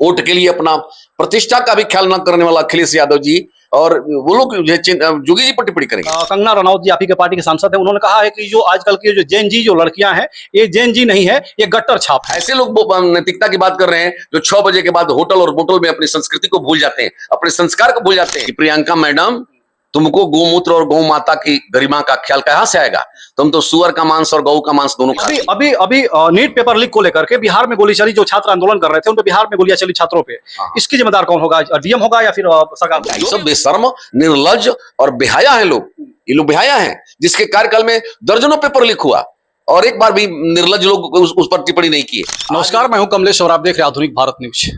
Vote के लिए अपना प्रतिष्ठा का भी ख्याल न करने वाला अखिलेश यादव जी और वो लोग जोगी जी पर टिप्पणी करेंगे। कंगना रनौत जी आप ही के पार्टी के सांसद हैं, उन्होंने कहा है कि जो आजकल की जो जेन जी जो लड़कियां हैं ये जेन जी नहीं है, ये गट्टर छाप है। ऐसे लोग नैतिकता की बात कर रहे हैं जो 6 बजे के बाद होटल और मोटल में अपनी संस्कृति को भूल जाते हैं, अपने संस्कार को भूल जाते हैं। कि प्रियंका मैडम, तुमको गोमूत्र और गौ माता की गरिमा का ख्याल कहां से आएगा? तुम तो सुअर का मांस और गौ का मांस दोनों अभी नीट पेपर लीक को लेकर के बिहार में गोली चली, जो छात्र आंदोलन कर रहे थे उन पे बिहार में गोलियां चली छात्रों पे। इसकी जिम्मेदार कौन होगा? डीएम होगा या फिर सरकार? सब बेशर्म, निर्लज और बेहया है लोग। ये लोग बेहया हैं जिसके कार्यकाल में दर्जनों पेपर लीक हुआ और एक बार भी निर्लज लोग उस पर टिप्पणी नहीं की। नमस्कार, मैं हूं कमलेश और आप देख रहे हैं आधुनिक भारत न्यूज।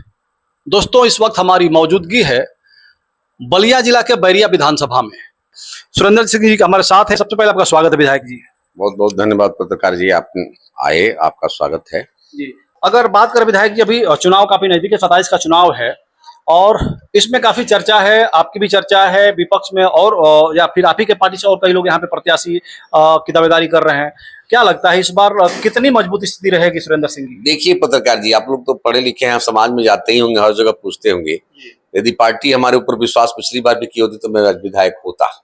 दोस्तों, इस वक्त हमारी मौजूदगी है बलिया जिला के बैरिया विधानसभा में। सुरेंद्र सिंह जी हमारे साथ हैं। सबसे पहले आपका स्वागत है विधायक जी। बहुत बहुत धन्यवाद पत्रकार जी, आप आए, आपका स्वागत है जी। अगर बात करें विधायक जी, अभी चुनाव काफी नजदीक है, 27 का चुनाव है और इसमें काफी चर्चा है, आपकी भी चर्चा है विपक्ष में और या फिर आप ही के पार्टी से और कई लोग यहाँ पे प्रत्याशी की दावेदारी कर रहे हैं। क्या लगता है इस बार कितनी मजबूत स्थिति रहेगी सुरेंद्र सिंह जी? देखिए पत्रकार जी, आप लोग तो पढ़े लिखे हैं, समाज में जाते ही होंगे, हर जगह पूछते होंगे। यदि पार्टी हमारे ऊपर विश्वास पिछली बार भी की होती तो मैं विधायक होता,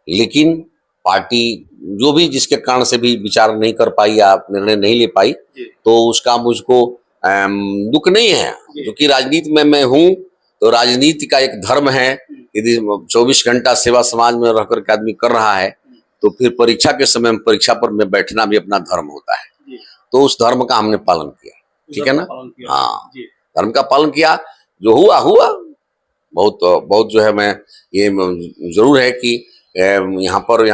लेकिन पार्टी जो भी जिसके कारण से भी विचार नहीं कर पाई या निर्णय नहीं ले पाई तो उसका मुझको दुख नहीं है, क्योंकि राजनीति में मैं हूँ तो राजनीति का एक धर्म है। यदि 24 घंटा सेवा समाज में रहकर के आदमी कर रहा है तो फिर परीक्षा के समय में परीक्षा पर में बैठना भी अपना धर्म होता है। तो उस धर्म का हमने पालन किया, ठीक है ना? हाँ, धर्म का पालन किया, जो हुआ हुआ। बहुत जो है, मैं ये जरूर है कि यहाँ पर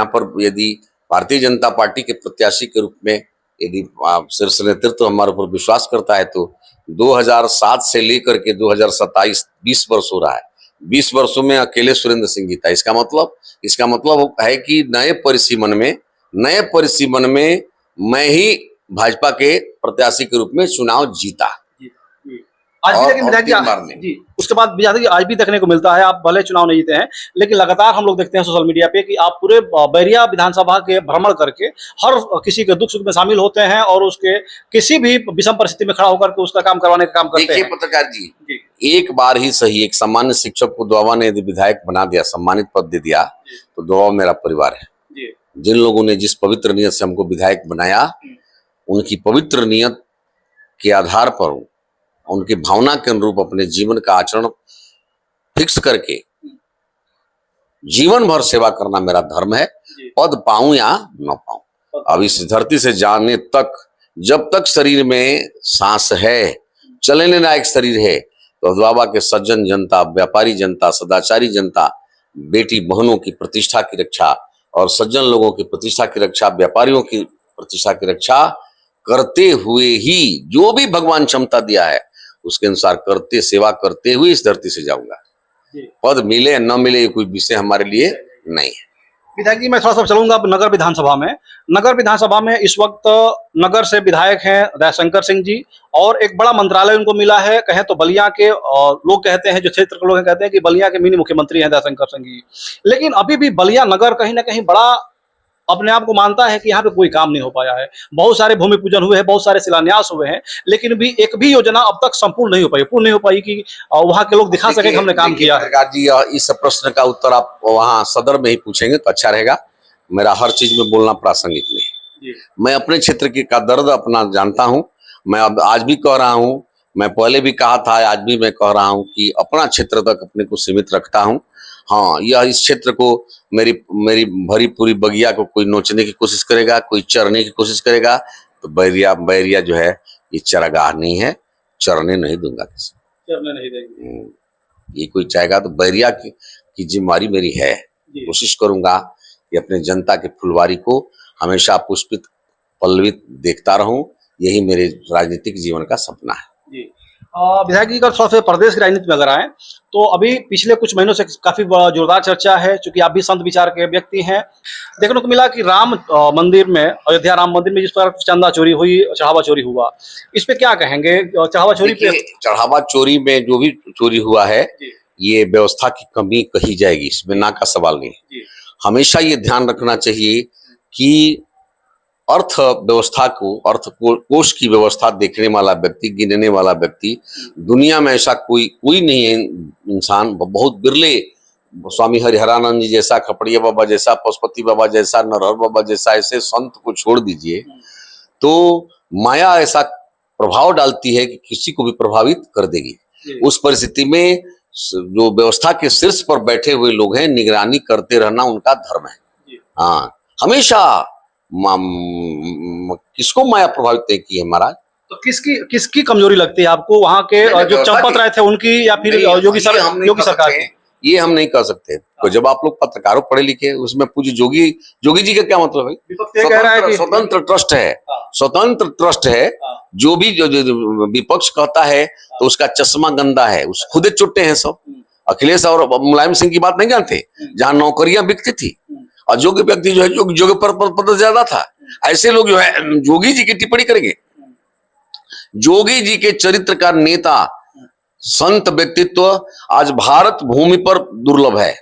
यदि भारतीय जनता पार्टी के प्रत्याशी के रूप में यदि शीर्ष नेतृत्व हमारे ऊपर विश्वास करता है तो 2007 से लेकर के 2027 20 वर्ष हो रहा है। 20 वर्षों में अकेले सुरेंद्र सिंह जीता। इसका मतलब है कि नए परिसीमन में मैं ही भाजपा के प्रत्याशी के रूप में चुनाव जीता। आज भी लेकिन विधायक जी, उसके बाद भी आज भी देखने को मिलता है, आप भले चुनाव नहीं जीते हैं लेकिन लगातार हम लोग देखते हैं सोशल मीडिया पे कि आप पूरे बैरिया विधानसभा के भ्रमण करके हर किसी के दुख सुख में शामिल होते हैं और उसके किसी भी विषम परिस्थिति में खड़ा होकर के उसका काम करवाने का काम करते हैं। देखिए पत्रकार जी, एक बार ही सही, एक सामान्य शिक्षक को दोवा ने यदि विधायक बना दिया, सम्मानित पद दे दिया, तो दोवा मेरा परिवार है। जिन लोगों ने जिस पवित्र नियत से हमको विधायक बनाया, उनकी पवित्र नियत के आधार पर, उनकी भावना के अनुरूप अपने जीवन का आचरण फिक्स करके जीवन भर सेवा करना मेरा धर्म है। पद पाऊं या न पाऊं, अब इस धरती से जाने तक, जब तक शरीर में सांस है, चलने लायक शरीर है, तो बाबा के सज्जन जनता, व्यापारी जनता, सदाचारी जनता, बेटी बहनों की प्रतिष्ठा की रक्षा और सज्जन लोगों की प्रतिष्ठा की रक्षा, व्यापारियों की प्रतिष्ठा की रक्षा करते हुए ही जो भी भगवान क्षमता दिया है उसके अनुसार करते, सेवा करते हुए इस धरती से जाऊंगा। पद मिले न मिले कोई विषय हमारे लिए नहीं है। विधायक जी, मैं थोड़ा सा चलूंगा नगर विधानसभा में। नगर विधानसभा में इस वक्त नगर से विधायक हैं दयाशंकर सिंह जी और एक बड़ा मंत्रालय उनको मिला है। कहें तो बलिया के लोग कहते हैं, जो क्षेत्र के लोग कहते हैं कि बलिया के मिनी मुख्यमंत्री हैं दयाशंकर सिंह जी, लेकिन अभी भी बलिया नगर कहीं ना कहीं बड़ा अपने आप को मानता है कि यहाँ पे कोई काम नहीं हो पाया है। बहुत सारे भूमि पूजन हुए हैं, बहुत सारे शिलान्यास हुए हैं, लेकिन भी एक भी योजना अब तक संपूर्ण नहीं हो पाई कि वहां के लोग दिखा सके कि हमने काम किया है। जी, इस प्रश्न का उत्तर आप वहाँ सदर में ही पूछेंगे तो अच्छा रहेगा। मेरा हर चीज में बोलना प्रासंगिक नहीं। मैं अपने क्षेत्र का दर्द अपना जानता हूँ। मैं अब आज भी कह रहा हूँ, मैं पहले भी कहा था, आज भी मैं कह रहा हूँ कि अपना क्षेत्र तक अपने को सीमित रखता हूँ। हाँ, यह इस क्षेत्र को मेरी भरी पूरी बगिया को कोई नोचने की कोशिश करेगा, कोई चरने की कोशिश करेगा तो बैरिया जो है ये चरागाह नहीं है, चरने नहीं दूंगा, किसी चरने नहीं देंगे। ये कोई चाहेगा तो बैरिया की जिम्मेदारी मेरी है। कोशिश करूंगा कि अपने जनता के फुलवारी को हमेशा पुष्पित पल्लवित देखता रहूं। यही मेरे राजनीतिक जीवन का सपना है। विधायक जी, का थोड़ा सा प्रदेश की राजनीति में अगर आए तो अभी पिछले कुछ महीनों से काफी जोरदार चर्चा है, क्योंकि आप भी संत विचार के व्यक्ति हैं। देखने को मिला कि राम मंदिर में, अयोध्या राम मंदिर में जिस पर चंदा चोरी हुई, चढ़ावा चोरी हुआ, इस पे क्या कहेंगे? चढ़ावा चोरी पे, चढ़ावा चोरी में जो भी चोरी हुआ है ये व्यवस्था की कमी कही जाएगी, इसमें ना का सवाल नहीं। हमेशा ये ध्यान रखना चाहिए कि अर्थ व्यवस्था को, कोष की व्यवस्था देखने वाला व्यक्ति, गिनने वाला व्यक्ति, दुनिया में ऐसा कोई नहीं है इंसान, बहुत बिरले, स्वामी हरिहरानंद जी जैसा, खपड़िया बाबा जैसा, पशुपति बाबा जैसा, नरहर बाबा जैसा, ऐसे संत को छोड़ दीजिए। तो माया ऐसा प्रभाव डालती है कि किसी को भी प्रभावित कर देगी। उस परिस्थिति में जो व्यवस्था के शीर्ष पर बैठे हुए लोग हैं, निगरानी करते रहना उनका धर्म है। हाँ, हमेशा किसको माया प्रभावित नहीं की है महाराज। तो किसकी कमजोरी लगती है आपको, वहां के जो चंपत राय थे उनकी, या फिर योगी सरकार की? ये हम नहीं कर सकते। तो जब आप लोग पत्रकारों पढ़े लिखे, उसमें पूछे जोगी जी का क्या मतलब है? स्वतंत्र ट्रस्ट है, स्वतंत्र ट्रस्ट है। जो भी जो विपक्ष कहता है तो उसका चश्मा गंदा है, उस खुदे चुट्टे हैं सब। अखिलेश और मुलायम सिंह की बात नहीं जानते, जहां नौकरियां बिकती थी, अयोग्य व्यक्ति जो है योग्य पद ज्यादा था, ऐसे लोग जो है जोगी जी की टिप्पणी करेंगे। जोगी जी के चरित्र का नेता, संत व्यक्तित्व आज भारत भूमि पर दुर्लभ है।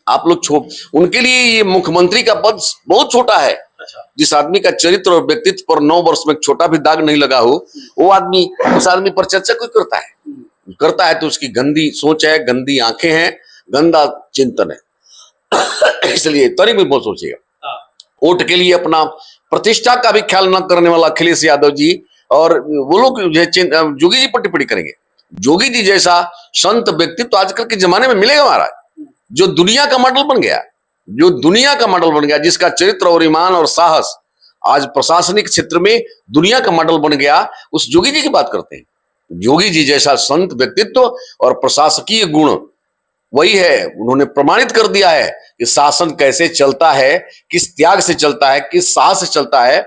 आप लोग उनके लिए ये मुख्यमंत्री का पद बहुत छोटा है। जिस आदमी का चरित्र और व्यक्तित्व पर 9 वर्ष में छोटा भी दाग नहीं लगा हो, वो आदमी, उस आदमी पर चर्चा कोई करता है तो उसकी गंदी सोच है, गंदी आंखें हैं, गंदा चिंतन है। इसलिए तनिक भी बहुत सोचिएगा। वोट के लिए अपना प्रतिष्ठा का भी ख्याल न करने वाला अखिलेश यादव जी और वो लोग जोगी जी पर टिप्पणी करेंगे। जोगी जी जैसा संत व्यक्तित्व तो आजकल के जमाने में मिलेगा महाराज, जो दुनिया का मॉडल बन गया, जिसका चरित्र और ईमान और साहस आज प्रशासनिक क्षेत्र में दुनिया का मॉडल बन गया, उस जोगी जी की बात करते हैं। जोगी जी जैसा संत व्यक्तित्व और प्रशासकीय गुण वही है। उन्होंने प्रमाणित कर दिया है कि शासन कैसे चलता है, किस त्याग से चलता है, किस साहस से चलता है।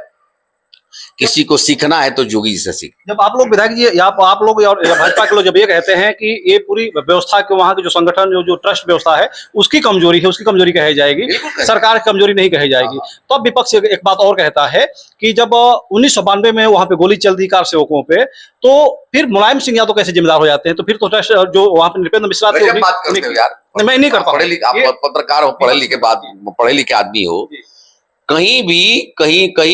किसी को सीखना है तो जोगी जी से सीख। जब आप लोग विधायक जी, आप लोग और भाजपा के लोग जब ये कहते हैं कि ये पूरी व्यवस्था के, वहां के जो संगठन, जो ट्रस्ट व्यवस्था है उसकी कमजोरी है, उसकी कमजोरी कही जाएगी, सरकार की कमजोरी नहीं कही जाएगी, तो अब विपक्ष एक बात और कहता है कि जब 1992 में वहां पे गोली चल दी कार सेवकों पे, तो फिर मुलायम सिंह यादव कैसे जिम्मेदार हो जाते हैं? तो फिर तो ट्रस्ट जो वहां पे नृपेंद्र मिश्रा थे, मैं नहीं करता। पत्रकार हो, पढ़े लिखे आदमी हो, कहीं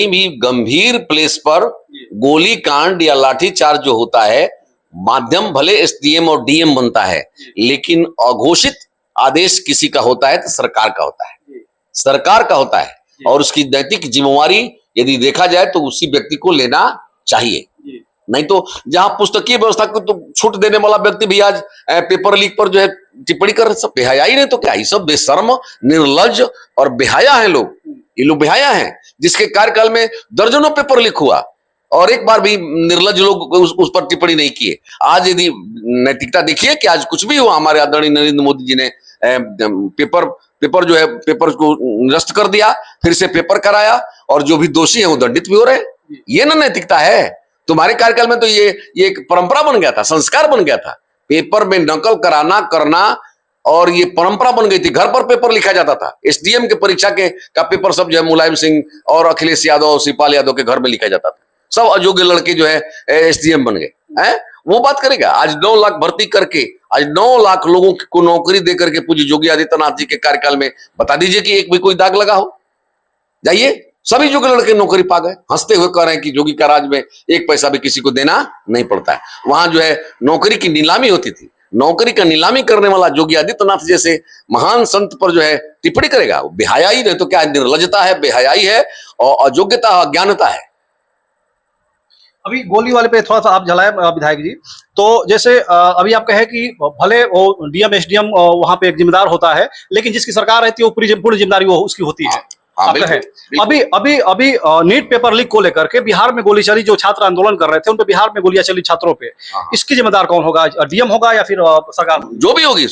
भी गंभीर प्लेस पर गोली कांड या लाठीचार्ज जो होता है, माध्यम भले एसडीएम और डीएम बनता है, लेकिन अघोषित आदेश किसी का होता है तो सरकार का होता है। और उसकी नैतिक जिम्मेवारी यदि देखा जाए तो उसी व्यक्ति को लेना चाहिए। नहीं तो जहां पुस्तकीय व्यवस्था को तो छूट देने वाला व्यक्ति भी आज पेपर लीक पर जो है टिप्पणी कर रहे, सब बेहया ही नहीं तो क्या, ये सब बेशर्म, निर्लज और बेहया है लोग। ये लोग बेहया हैं, जिसके कार्यकाल में दर्जनों पेपर लीक हुआ और एक बार भी निर्लज लोग उस पर टिप्पणी नहीं किए। आज यदि नैतिकता देखिए कि आज कुछ भी हुआ, हमारे आदरणीय नरेंद्र मोदी जी ने पेपर जो है, पेपर को निरस्त कर दिया, फिर से पेपर कराया और जो भी दोषी है वो दंडित भी हो रहे। ये ना नैतिकता है। तुम्हारे कार्यकाल में तो ये एक परंपरा बन गया था, संस्कार बन गया था, पेपर में नकल करना और ये परंपरा बन गई थी। घर पर पेपर लिखा जाता था। एसडीएम के परीक्षा का पेपर सब जो है मुलायम सिंह और अखिलेश यादव, शिवपाल यादव के घर में लिखा जाता था। सब अयोग्य लड़के जो है एसडीएम बन गए हैं। वो बात करेगा? आज 9 लाख भर्ती करके, आज 9 लाख लोगों को नौकरी दे करके पूज्य योगी आदित्यनाथ जी के कार्यकाल में बता दीजिए कि एक भी कोई दाग लगा हो? जाइए, सभी योग्य लड़के नौकरी पा गए। हंसते हुए कह रहे हैं कि योगी का राज में 1 पैसा भी किसी को देना नहीं पड़ता है। वहां जो है नौकरी की नीलामी होती थी। नौकरी का नीलामी करने वाला योगी आदित्यनाथ जैसे महान संत पर जो है टिप्पणी करेगा, वो बेहयाई नहीं तो क्या, निर्लजता है, बेहयाई है और अयोग्यता, अज्ञानता है। अभी गोली वाले पे थोड़ा सा आप जलाए विधायक जी, तो जैसे अभी आप कहे कि भले वो डीएम एसडीएम वहां पे एक जिम्मेदार होता है, लेकिन जिसकी सरकार रहती है वो पूरी जिम्मेदारी वो उसकी होती है। अभी नीट पेपर लीक को लेकर के बिहार में गोली चली, जो छात्र आंदोलन कर रहे थे उन पे बिहार में गोलियां चली छात्रों पे, इसकी जिम्मेदार कौन होगा? डीएम होगा या फिर सरकार? जो भी होगी,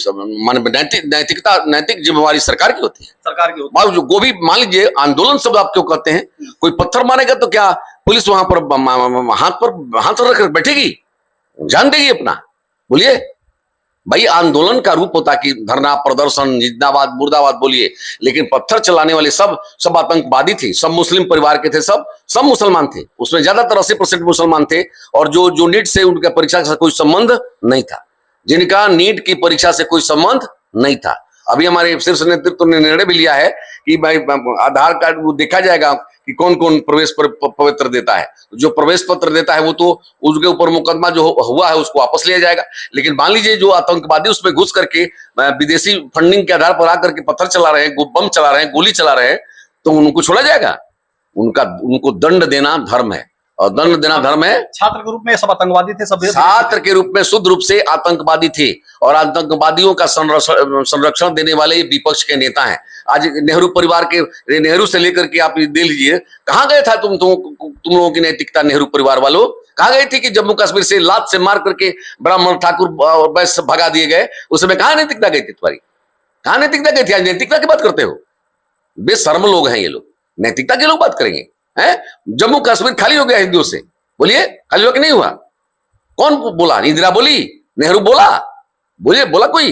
नैतिक जिम्मेवारी सरकार की होती है। सरकार की होती है। जो गोभी, मान लीजिए आंदोलन शब्द आप क्यों कहते हैं? कोई पत्थर मारेगा तो क्या पुलिस वहां पर हाथ रख बैठेगी, जान देगी अपना? बोलिए भाई, आंदोलन का रूप होता कि धरना, प्रदर्शन, जिंदाबाद, मुर्दाबाद बोलिए, लेकिन पत्थर चलाने वाले सब आतंकवादी थे, सब मुस्लिम परिवार के थे, सब मुसलमान थे। उसमें ज्यादातर 80% मुसलमान थे। और जो नीट से, उनका परीक्षा से कोई संबंध नहीं था, जिनका नीट की परीक्षा से कोई संबंध नहीं था, अभी हमारे शीर्ष नेतृत्व ने निर्णय भी लिया है कि भाई आधार कार्ड वो देखा जाएगा कि कौन कौन प्रवेश पत्र देता है। जो प्रवेश पत्र देता है वो तो उसके ऊपर मुकदमा जो हुआ है उसको वापस लिया जाएगा। लेकिन मान लीजिए जो आतंकवादी उसमें घुस करके विदेशी फंडिंग के आधार पर आकर के पत्थर चला रहे हैं, बम चला रहे हैं, गोली चला रहे हैं, तो उनको छोड़ा जाएगा? उनको दंड देना धर्म है, और दंड देना धर्म है। छात्र के रूप में सब आतंकवादी थे, सब छात्र के रूप में शुद्ध रूप से आतंकवादी थे, और आतंकवादियों का संरक्षण देने वाले विपक्ष के नेता हैं। आज नेहरू परिवार के, नेहरू से लेकर के आप दे लीजिए, कहां गए था तुम लोगों की नैतिकता? नेहरू परिवार वालों कहां गए थे कि जम्मू कश्मीर से लात से मार करके ब्राह्मण ठाकुर और वैश्य भगा दिए गए? उस समय कहां नैतिकता गई थी तुम्हारी? कहां नैतिकता गई थी? आज नैतिकता की बात करते हो? बेशर्म लोग हैं ये लोग, नैतिकता के लोग बात करेंगे हैं? जम्मू कश्मीर खाली हो गया हिंदुओं से, बोलिए खाली हुआ कि नहीं हुआ? कौन बोला? इंदिरा बोली, नेहरू बोला, बोलिए बोला कोई?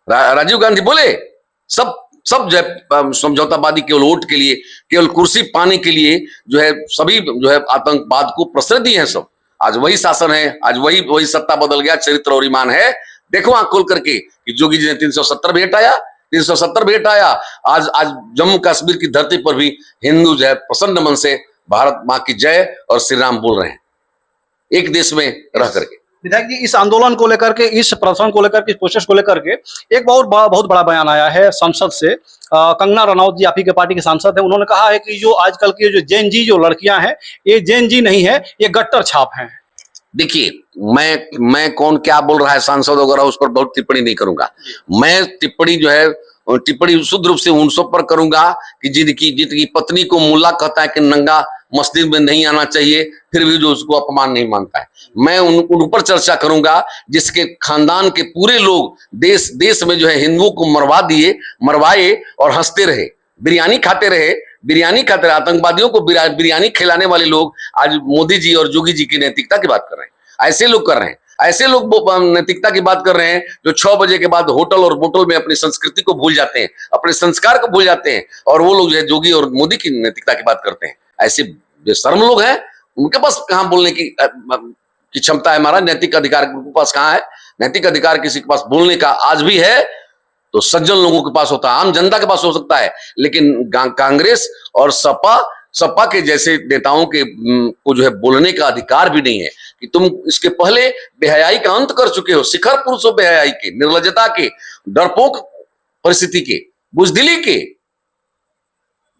राजीव गांधी बोले? सब जो है समझौतावादी केवल वोट के लिए, केवल कुर्सी पाने के लिए जो है सभी जो है आतंकवाद को प्रश्रय दिए हैं सब। आज वही शासन है, आज वही सत्ता बदल गया, चरित्र और ईमान है। देखो आंख खोल करके कि जोगी जी ने 370 भी हटाया। आज जम्मू कश्मीर की धरती पर भी हिंदू जो है प्रसन्न मन से भारत माँ की जय और श्री राम बोल रहे हैं, एक देश में रह करके। विधायक जी, इस आंदोलन को लेकर के, इस प्रदर्शन को लेकर के, इस प्रोसेस को लेकर के एक बहुत बड़ा बयान आया है संसद से। कंगना रनौत जी आप ही के पार्टी के सांसद हैं, उन्होंने कहा है कि जो आजकल की जो जेन जी जो लड़कियां हैं, ये जेन जी नहीं है, ये गट्टर छाप हैं। देखिए, मैं कौन क्या बोल रहा है सांसद वगैरह उस पर बहुत टिप्पणी नहीं करूंगा। मैं टिप्पणी शुद्ध रूप से उन सब पर करूंगा कि जिनकी पत्नी को मुल्ला कहता है कि नंगा मस्जिद में नहीं आना चाहिए, फिर भी जो उसको अपमान नहीं मानता है। मैं उन पर चर्चा करूंगा जिसके खानदान के पूरे लोग देश में जो है हिंदुओं को मरवाए और हंसते रहे, बिरयानी खाते रहे। आतंकवादियों को बिरयानी खिलाने वाले लोग आज मोदी जी और जोगी जी की नैतिकता की बात कर रहे हैं। ऐसे लोग कर रहे हैं, ऐसे लोग नैतिकता की बात कर रहे हैं जो 6 बजे के बाद होटल और बोतल में अपनी संस्कृति को भूल जाते हैं, अपने संस्कार को भूल जाते हैं, और वो लोग जो है जोगी और मोदी की नैतिकता की बात करते हैं। ऐसे बेशर्म लोग हैं, उनके पास कहां बोलने की क्षमता है? हमारा नैतिक अधिकार उनके पास कहां है? नैतिक अधिकार किसी के पास बोलने का आज भी है तो सज्जन लोगों के पास होता है, आम जनता के पास हो सकता है, लेकिन कांग्रेस और सपा के जैसे नेताओं के को जो है बोलने का अधिकार भी नहीं है कि तुम इसके पहले बेहयाई का अंत कर चुके हो, शिखर पुरुष हो बेहयाई के, निर्लजता के, डरपोक परिस्थिति के, बुजदिली के।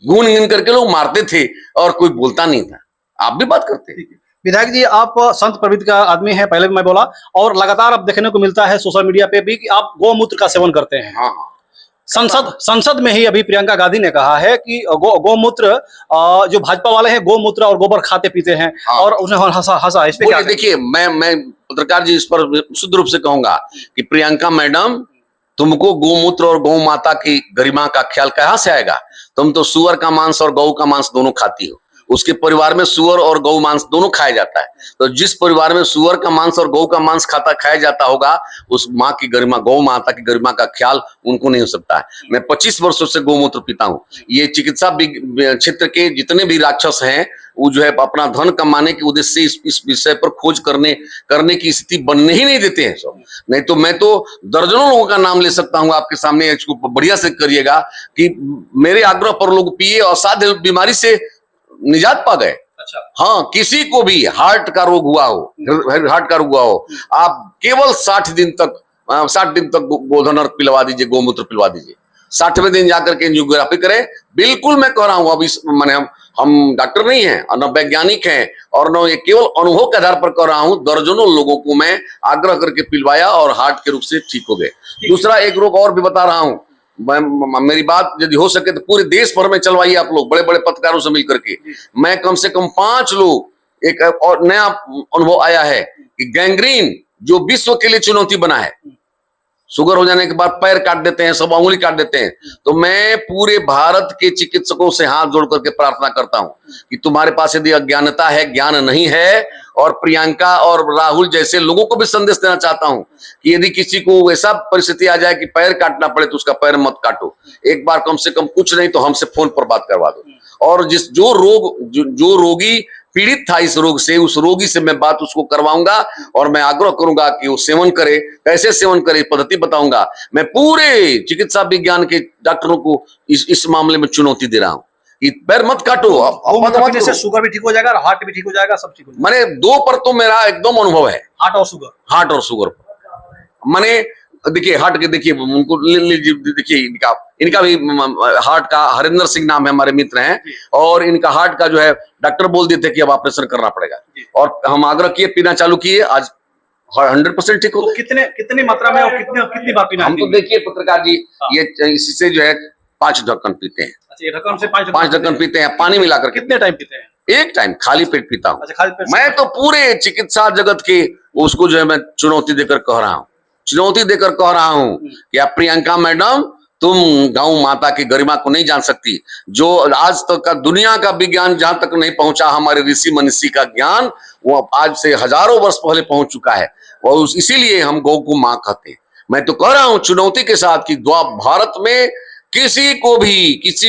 गुन गिन करके लोग मारते थे और कोई बोलता नहीं था, आप भी बात करते हैं। विधायक जी, आप संत प्रवृत्ति का आदमी हैं, पहले भी मैं बोला, और लगातार अब देखने को मिलता है सोशल मीडिया पे भी कि आप गौमूत्र का सेवन करते हैं। हाँ। संसद में ही अभी प्रियंका गांधी ने कहा है कि गौमूत्र, जो भाजपा वाले हैं गौमूत्र और गोबर खाते पीते हैं। हाँ। और उन्हें हंसा इस पे क्या? देखिए, मैं पत्रकार जी इस पर शुद्ध रूप से कहूंगा कि प्रियंका मैडम, तुमको गौमूत्र और गौ माता की गरिमा का ख्याल कहां से आएगा? तुम तो सुअर का मांस और गौ का मांस दोनों खाती हो। उसके परिवार में सुअर और गौ मांस दोनों खाया जाता है। तो जिस परिवार में सुअर का मांस और गौ का मांस खाया जाता होगा, उस माँ की गरिमा, गौ माता की गरिमा का ख्याल उनको नहीं हो सकता है। मैं 25 वर्षों से गौमूत्र पीता हूँ। ये चिकित्सा क्षेत्र के जितने भी राक्षस हैं, वो जो है अपना धन कमाने के उद्देश्य से इस विषय पर खोज करने की स्थिति बनने ही नहीं देते हैं सब। नहीं तो मैं तो दर्जनों लोगों का नाम ले सकता हूँ आपके सामने, इसको बढ़िया से करिएगा कि मेरे आग्रह पर लोग पिए और असाध्य बीमारी से निजात पा गए। अच्छा। हाँ, किसी को भी हार्ट का रोग हुआ हो, आप केवल 60 दिन तक गोधन अर्क पिलवा दीजिए, गौमूत्र पिलवा दीजिए। 60वें दिन जाकर के एंजियोग्राफी करें। बिल्कुल मैं कह रहा हूं, अभी मैंने हम डॉक्टर नहीं हैं और न वैज्ञानिक हैं और न ये केवल अनुभव के आधार पर कह रहा हूं। दर्जनों लोगों को मैं आग्रह करके पिलवाया और हार्ट के रोग से ठीक हो गए। दूसरा एक रोग और भी बता रहा हूं, मेरी बात यदि हो सके तो पूरे देश भर में चलवाइए आप लोग, बड़े बड़े पत्रकारों से मिलकर के। मैं कम से कम 5 लोग, एक और नया अनुभव आया है कि गैंग्रीन जो विश्व के लिए चुनौती बना है, शुगर हो जाने के बाद पैर काट देते हैं, सब उंगली काट देते हैं। तो मैं पूरे भारत के चिकित्सकों से हाथ जोड़ करके प्रार्थना करता हूं कि तुम्हारे पास यदि अज्ञानता है, ज्ञान नहीं है, और प्रियंका और राहुल जैसे लोगों को भी संदेश देना चाहता हूं कि यदि किसी को ऐसा परिस्थिति आ जाए कि पैर काटना पड़े तो उसका पैर मत काटो। एक बार कम से कम कुछ नहीं तो हमसे फोन पर बात करवा दो। और जो रोगी पीड़ित था इस रोग से, उस रोगी से मैं बात उसको करवाऊंगा और मैं आग्रह करूंगा कि वो सेवन करे, कैसे सेवन करे पद्धति बताऊंगा। मैं पूरे चिकित्सा विज्ञान के डॉक्टरों को इस मामले में चुनौती दे रहा हूं कि पैर मत काटो। गौमूत्र पीने से शुगर भी ठीक हो जाएगा, हार्ट भी ठीक हो जाएगा, सब ठीक हो जाएगा। मैंने 2 पर तो मेरा एकदम अनुभव है, हार्ट और शुगर। हार्ट और शुगर। मैंने देखिए हार्ट के, देखिए उनको देखिए इनका भी हार्ट का हरिंदर सिंह नाम है, हमारे मित्र हैं, और इनका हार्ट का जो है डॉक्टर बोल देते कि अब ऑपरेशन करना पड़ेगा, और हम आग्रह किए, पीना चालू किए, आज 100% ठीक हो गए। कितनी मात्रा में और कितनी बार पीना? हम तो देखिए पत्रकार जी, ये इससे जो है 5 ढक्कन पीते हैं। अच्छा, ये ढक्कन से 5 ढक्कन पीते हैं, पानी मिलाकर। कितने टाइम पीते हैं? एक टाइम खाली पेट पीता हूँ। अच्छा, खाली पेट। मैं तो पूरे चिकित्सा जगत के उसको जो है मैं चुनौती देकर कह रहा हूँ, चुनौती देकर कह रहा हूँ कि आप प्रियंका मैडम, तुम गौ माता की गरिमा को नहीं जान सकती। जो आज तक का दुनिया का विज्ञान जहां तक नहीं पहुंचा, हमारे ऋषि मनीषी का ज्ञान वो आज से हजारों वर्ष पहले पहुंच चुका है, और इसीलिए हम गौ को मां कहते हैं। मैं तो कह रहा हूं चुनौती के साथ कि भारत में किसी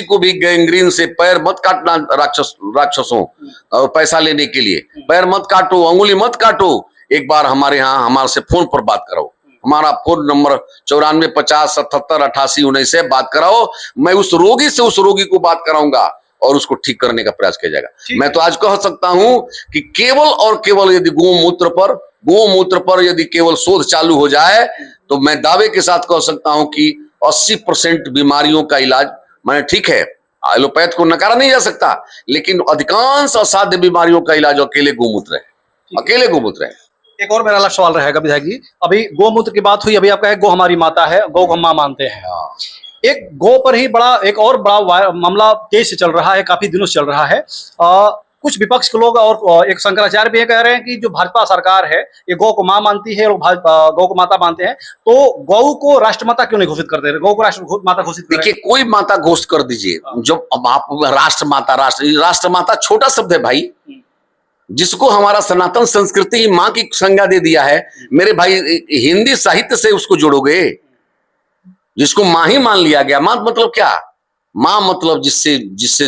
को भी गैंग्रीन से पैर मत काटना, राक्षसों और पैसा लेने के लिए पैर मत काटो, अंगुली मत काटो। एक बार हमारे यहाँ हमारे से फोन पर बात कराओ, हमारा फोन नंबर 94 50 77 88 19 से बात कराओ। मैं उस रोगी से उस रोगी को बात कराऊंगा और उसको ठीक करने का प्रयास किया जाएगा। मैं तो आज कह सकता हूं कि केवल और केवल यदि गोमूत्र पर यदि केवल शोध चालू हो जाए तो मैं दावे के साथ कह सकता हूं कि 80% बीमारियों का इलाज, मैंने ठीक है एलोपैथ को नकारा नहीं जा सकता, लेकिन अधिकांश असाध्य बीमारियों का इलाज अकेले गोमूत्र है, अकेले गोमूत्र है। एक और मेरा लास्ट सवाल रहेगा विधायक जी, अभी गोमूत्र की बात हुई, अभी आपका है गौ हमारी माता है, गौ हम मां मानते हैं। एक गौ पर ही एक और बड़ा मामला तेज से चल रहा है, काफी दिनों से चल रहा है। कुछ विपक्ष के लोग और एक शंकराचार्य भी ये कह रहे हैं कि जो भाजपा सरकार है ये गौ को मां मानती है, लोग गौ को माता मानते हैं, तो गौ को राष्ट्रमाता क्यों नहीं घोषित करते? गौ को राष्ट्रमाता घोषित करें। देखिए कोई माता घोषित कर दीजिए, जब अब आप राष्ट्रमाता छोटा शब्द है भाई, जिसको हमारा सनातन संस्कृति ही मां की संज्ञा दे दिया है। मेरे भाई हिंदी साहित्य से उसको जोड़ोगे, जिसको मां ही मान लिया गया। मां मतलब क्या? मां मतलब जिससे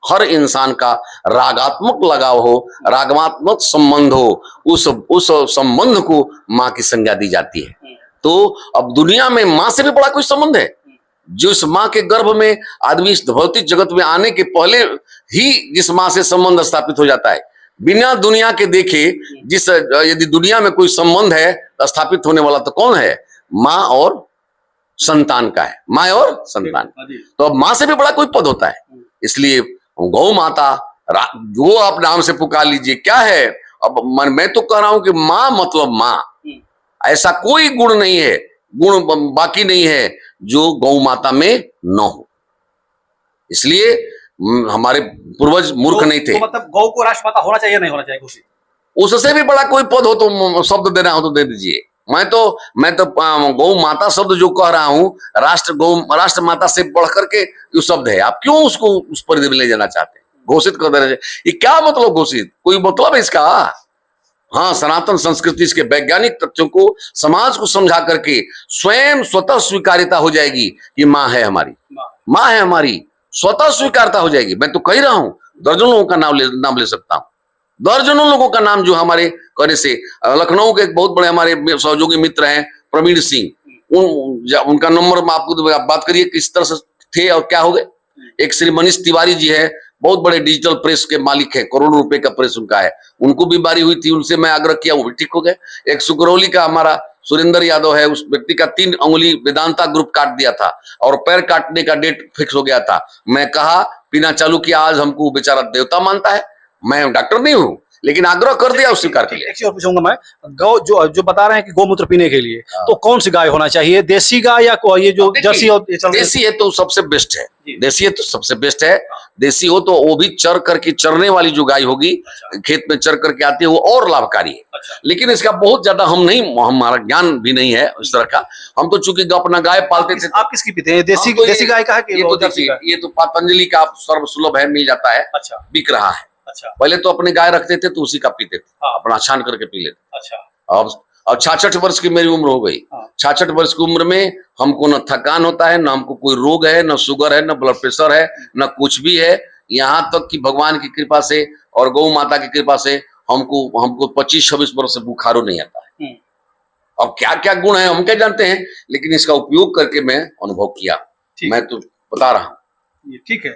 हर इंसान का रागात्मक लगाव हो, रागात्मक संबंध हो, उस संबंध को मां की संज्ञा दी जाती है। तो अब दुनिया में मां से भी बड़ा कोई संबंध है? जिस मां के गर्भ में आदमी इस भौतिक जगत में आने के पहले ही जिस मां से संबंध स्थापित हो जाता है, बिना दुनिया के देखे यदि दुनिया में कोई संबंध है स्थापित होने वाला तो कौन है? मां और संतान का है, मां और संतान। तो अब मां से भी बड़ा कोई पद होता है। इसलिए गौ माता, जो आप नाम से पुकार लीजिए, क्या है? अब मैं तो कह रहा हूं कि मां मतलब मां, ऐसा कोई गुण नहीं है, गुण बाकी नहीं है जो गौ माता में न हो। इसलिए हमारे पूर्वज मूर्ख नहीं थे। तो मतलब गौ को राष्ट्रमाता होना चाहिए, नहीं होना चाहिए घोषित? उससे भी बड़ा कोई पद हो तो शब्द देना हो तो दे दीजिए। मैं तो गौ माता शब्द जो कह रहा हूं, राष्ट्र माता से बढ़ करके जो शब्द है, आप क्यों उसको उस परिधि में ले जाना चाहते हैं? घोषित कर देना चाहिए। ये क्या मतलब घोषित? कोई मतलब है इसका? हाँ, सनातन संस्कृति इसके वैज्ञानिक तथ्यों को समाज को समझा करके स्वयं स्वतः स्वीकार्यता हो जाएगी कि माँ है हमारी, माँ है हमारी, स्वतः स्वीकारता हो जाएगी। मैं तो कह रहा हूं, दर्जनों लोगों का नाम ले सकता हूं, दर्जनों लोगों का नाम जो हमारे कहने से। लखनऊ के एक बहुत बड़े हमारे सहयोगी मित्र हैं प्रवीण सिंह, उनका नंबर में आपको बात करिए किस तरह से थे और क्या हो गए। एक श्री मनीष तिवारी जी है, बहुत बड़े डिजिटल प्रेस के मालिक हैं, करोड़ों रुपए का प्रेस उनका है, उनको बीमारी हुई थी, उनसे मैं आग्रह किया, वो भी ठीक हो गए। एक सुकरौली का हमारा सुरेंद्र यादव है, उस व्यक्ति का 3 अंगुली वेदांता ग्रुप काट दिया था और पैर काटने का डेट फिक्स हो गया था। मैं कहा, पीना चालू किया, आज हमको बेचारा देवता मानता है। मैं डॉक्टर नहीं हूं, लेकिन आग्रह कर दिया उस स्वीकार के लिए। एक चीज और पूछूंगा मैं, गौ जो बता रहे हैं कि गोमूत्र पीने के लिए, तो कौन सी गाय होना चाहिए? देसी गाय या ये जो जर्सी हो? देसी है तो सबसे बेस्ट है, देसी है तो सबसे बेस्ट है। देसी हो तो वो भी चर करके, चरने वाली जो गाय होगी, खेत में चर करके आती है, वो और लाभकारी है। लेकिन इसका बहुत ज्यादा हमारा ज्ञान भी नहीं है इस तरह का। हम तो चूंकि अपना गाय पालते थे। आप किसकी पीते हैं? देसी गाय का है कि ये तो पतंजलि का सर्वसुलभ है, मिल जाता है, बिक रहा है। अच्छा। पहले तो अपने गाय रखते थे तो उसी का पीते थे, अपना छान करके पी लेते। अच्छा। अब 66 वर्ष की मेरी उम्र हो गई। 66 वर्ष की उम्र में हमको न थकान होता है, न हमको कोई रोग है, न शुगर है, न ब्लड प्रेशर है, न कुछ भी है। यहाँ तक कि भगवान की कृपा से और गौ माता की कृपा से हमको 25-26 वर्ष से बुखारो नहीं आता है। अब क्या क्या गुण है हम क्या जानते हैं, लेकिन इसका उपयोग करके मैं अनुभव किया, मैं तो बता रहा हूँ। ठीक है।